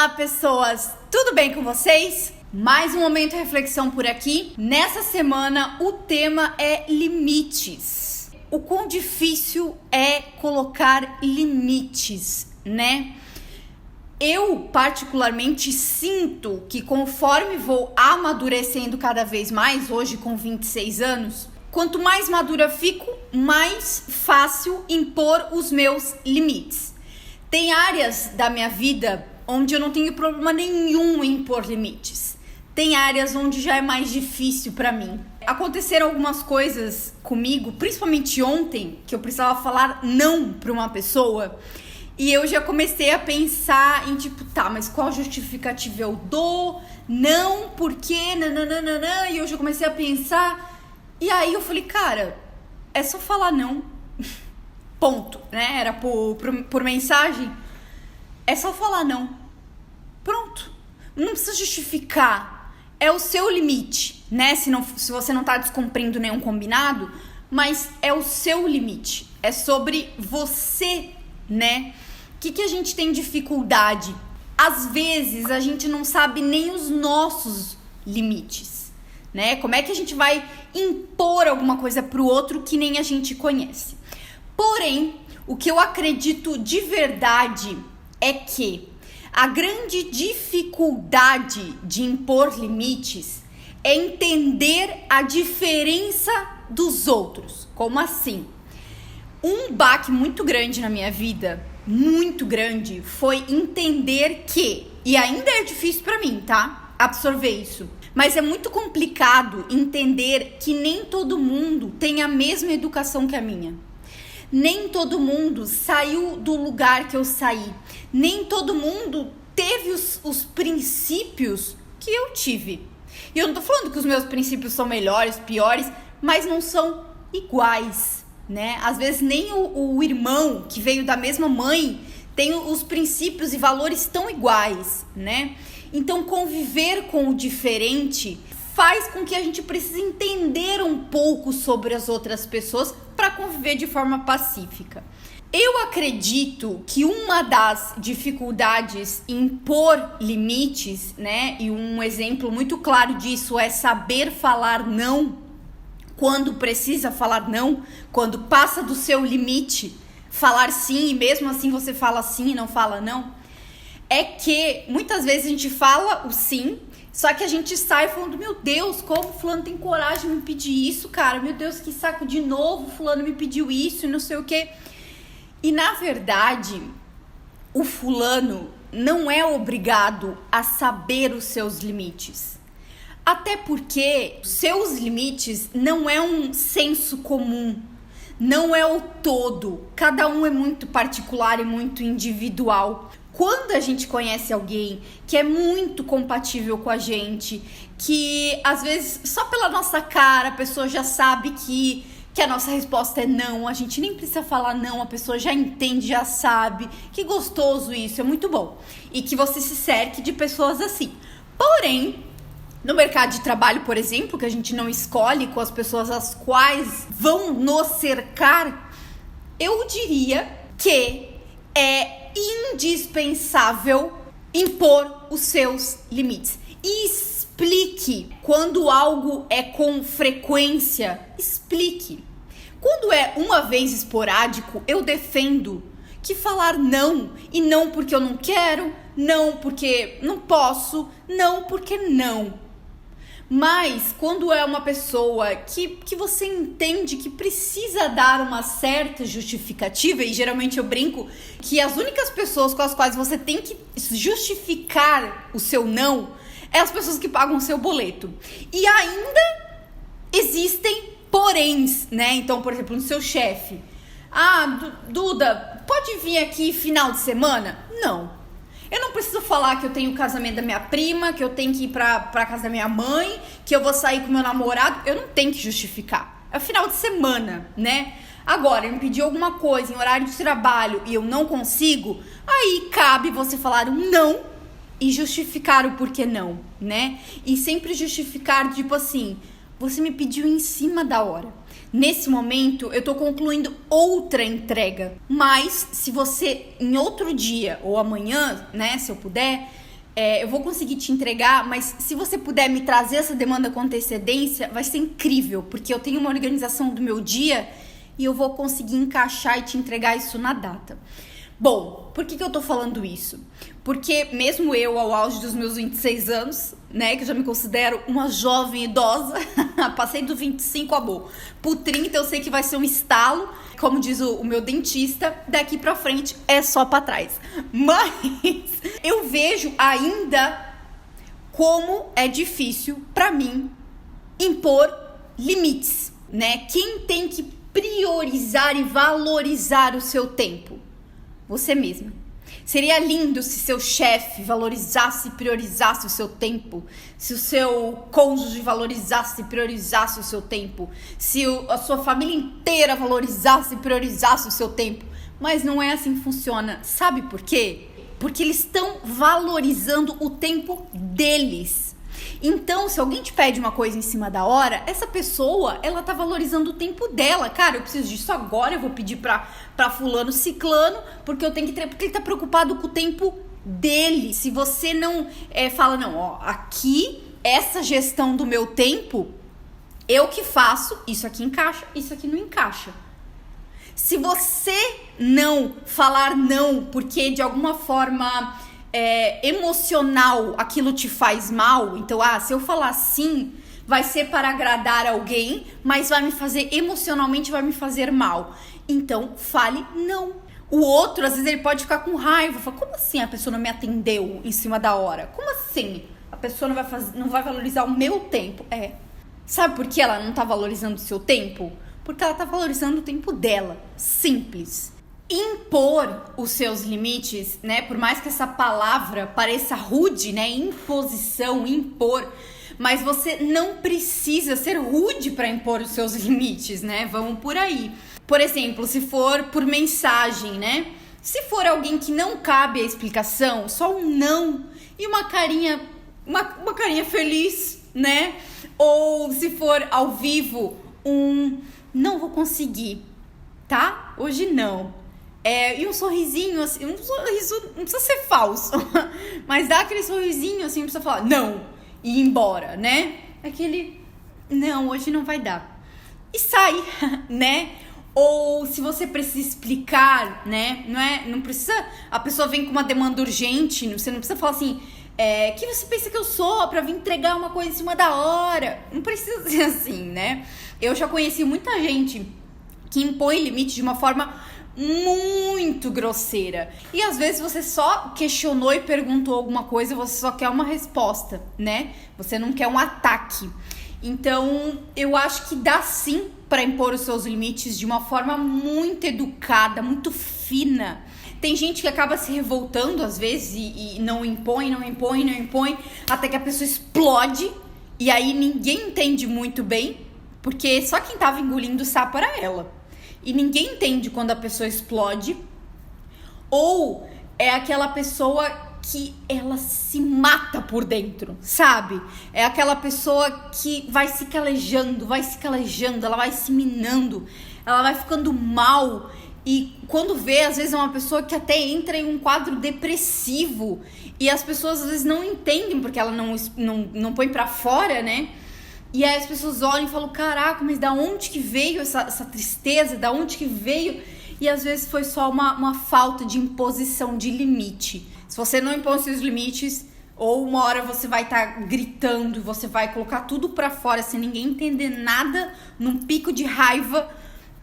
Olá, pessoas! Tudo bem com vocês? Mais um momento de reflexão por aqui. Nessa semana, o tema é limites. O quão difícil é colocar limites, né? Eu, particularmente, sinto que conforme vou amadurecendo cada vez mais, hoje com 26 anos, quanto mais madura fico, mais fácil impor os meus limites. Tem áreas da minha vida onde eu não tenho problema nenhum em impor limites. Tem áreas onde já é mais difícil pra mim. Aconteceram algumas coisas comigo, principalmente ontem, que eu precisava falar não pra uma pessoa. E eu já comecei a pensar em mas qual justificativa eu dou? Não, por quê? Nananana. E eu já comecei a pensar. E aí eu falei, cara, é só falar não. Ponto, né? Era por mensagem. É só falar não. Pronto. Não precisa justificar. É o seu limite, né? Se você não tá descumprindo nenhum combinado, mas é o seu limite. É sobre você, né? O que a gente tem dificuldade? Às vezes a gente não sabe nem os nossos limites, né? Como é que a gente vai impor alguma coisa pro outro que nem a gente conhece? Porém, o que eu acredito de verdade é que a grande dificuldade de impor limites é entender a diferença dos outros. Como assim? Um baque muito grande na minha vida, muito grande, foi entender que, e ainda é difícil pra mim, tá? Absorver isso. Mas é muito complicado entender que nem todo mundo tem a mesma educação que a minha. Nem todo mundo saiu do lugar que eu saí. Nem todo mundo teve os princípios que eu tive. E eu não tô falando que os meus princípios são melhores, piores, mas não são iguais, né? Às vezes nem o irmão que veio da mesma mãe tem os princípios e valores tão iguais, né? Então conviver com o diferente faz com que a gente precise entender um pouco sobre as outras pessoas para conviver de forma pacífica. Eu acredito que uma das dificuldades em impor limites, né, e um exemplo muito claro disso é saber falar não quando precisa falar não, quando passa do seu limite, falar sim e mesmo assim você fala sim e não fala não, é que muitas vezes a gente fala o sim, só que a gente sai falando, meu Deus, como fulano tem coragem de me pedir isso, cara? Meu Deus, que saco de novo, fulano me pediu isso e não sei o quê. E na verdade, o fulano não é obrigado a saber os seus limites. Até porque seus limites não é um senso comum, não é o todo. Cada um é muito particular e muito individual. Quando a gente conhece alguém que é muito compatível com a gente, que às vezes só pela nossa cara a pessoa já sabe que a nossa resposta é não, a gente nem precisa falar não, a pessoa já entende, já sabe, que gostoso isso, é muito bom. E que você se cerque de pessoas assim. Porém, no mercado de trabalho, por exemplo, que a gente não escolhe com as pessoas as quais vão nos cercar, eu diria que é indispensável impor os seus limites. E explique quando algo é com frequência, explique. Quando é uma vez esporádico, eu defendo que falar não, e não porque eu não quero, não porque não posso, não porque não. Mas quando é uma pessoa que você entende que precisa dar uma certa justificativa, e geralmente eu brinco que as únicas pessoas com as quais você tem que justificar o seu não é as pessoas que pagam o seu boleto. E ainda existem poréns, né? Então, por exemplo, no seu chefe. Duda, pode vir aqui final de semana? Não. Eu não preciso falar que eu tenho o casamento da minha prima, que eu tenho que ir pra casa da minha mãe, que eu vou sair com meu namorado. Eu não tenho que justificar. É o final de semana, né? Agora, ele me pediu alguma coisa em horário de trabalho e eu não consigo, aí cabe você falar um não e justificar o porquê não, né? E sempre justificar, tipo assim, você me pediu em cima da hora. Nesse momento, eu tô concluindo outra entrega. Mas, se você, em outro dia ou amanhã, né, se eu puder, eu vou conseguir te entregar, mas se você puder me trazer essa demanda com antecedência, vai ser incrível, porque eu tenho uma organização do meu dia e eu vou conseguir encaixar e te entregar isso na data. Bom, por que eu tô falando isso? Porque mesmo eu, ao auge dos meus 26 anos, né, que eu já me considero uma jovem idosa, passei do 25, amor, pro 30 eu sei que vai ser um estalo, como diz o meu dentista, daqui pra frente é só pra trás. Mas eu vejo ainda como é difícil pra mim impor limites, né? Quem tem que priorizar e valorizar o seu tempo? Você mesma. Seria lindo se seu chefe valorizasse e priorizasse o seu tempo, se o seu cônjuge valorizasse e priorizasse o seu tempo, se a sua família inteira valorizasse e priorizasse o seu tempo. Mas não é assim que funciona. Sabe por quê? Porque eles estão valorizando o tempo deles. Então, se alguém te pede uma coisa em cima da hora, essa pessoa, ela tá valorizando o tempo dela. Cara, eu preciso disso agora, eu vou pedir pra fulano, ciclano, porque eu tenho que porque ele tá preocupado com o tempo dele. Se você não fala, não, ó, aqui, essa gestão do meu tempo, eu que faço, isso aqui encaixa, isso aqui não encaixa. Se você não falar não, porque de alguma forma emocional aquilo te faz mal, então, se eu falar sim, vai ser para agradar alguém, mas vai me fazer emocionalmente, vai me fazer mal. Então, fale não. O outro, às vezes, ele pode ficar com raiva, fala, como assim a pessoa não me atendeu em cima da hora? Como assim a pessoa não vai valorizar o meu tempo? Sabe por que ela não tá valorizando o seu tempo? Porque ela tá valorizando o tempo dela. Simples. Impor os seus limites, né? Por mais que essa palavra pareça rude, né? Imposição, impor. Mas você não precisa ser rude para impor os seus limites, né? Vamos por aí. Por exemplo, se for por mensagem, né? Se for alguém que não cabe a explicação, só um não e uma carinha feliz, né? Ou se for ao vivo, não vou conseguir, tá? Hoje não. E um sorrisinho, assim, um sorriso, não precisa ser falso, mas dá aquele sorrisinho, assim, não precisa falar não e ir embora, né? Aquele, não, hoje não vai dar. E sai, né? Ou se você precisa explicar, né? Não precisa, a pessoa vem com uma demanda urgente, você não precisa falar assim, que você pensa que eu sou pra vir entregar uma coisa em cima da hora? Não precisa ser assim, né? Eu já conheci muita gente que impõe limite de uma forma muito grosseira. E às vezes você só questionou e perguntou alguma coisa, você só quer uma resposta, né? Você não quer um ataque. Então, eu acho que dá sim para impor os seus limites de uma forma muito educada, muito fina. Tem gente que acaba se revoltando às vezes e não impõe, até que a pessoa explode e aí ninguém entende muito bem, porque só quem tava engolindo o sapo era ela. E ninguém entende quando a pessoa explode. Ou é aquela pessoa que ela se mata por dentro, sabe? É aquela pessoa que vai se calejando, ela vai se minando, ela vai ficando mal. E quando vê, às vezes é uma pessoa que até entra em um quadro depressivo. E as pessoas às vezes não entendem porque ela não põe pra fora, né? E aí as pessoas olham e falam, caraca, mas da onde que veio essa tristeza? Da onde que veio? E às vezes foi só uma falta de imposição de limite. Se você não impõe seus limites, ou uma hora você vai estar gritando, você vai colocar tudo pra fora sem ninguém entender nada, num pico de raiva,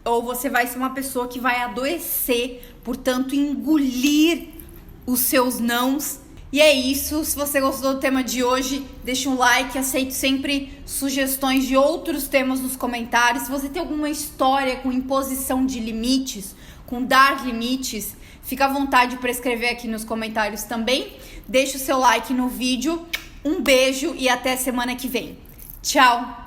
ou você vai ser uma pessoa que vai adoecer, portanto engolir os seus nãos. E é isso, se você gostou do tema de hoje, deixa um like, aceito sempre sugestões de outros temas nos comentários. Se você tem alguma história com imposição de limites, com dar limites, fica à vontade para escrever aqui nos comentários também. Deixa o seu like no vídeo, um beijo e até semana que vem. Tchau!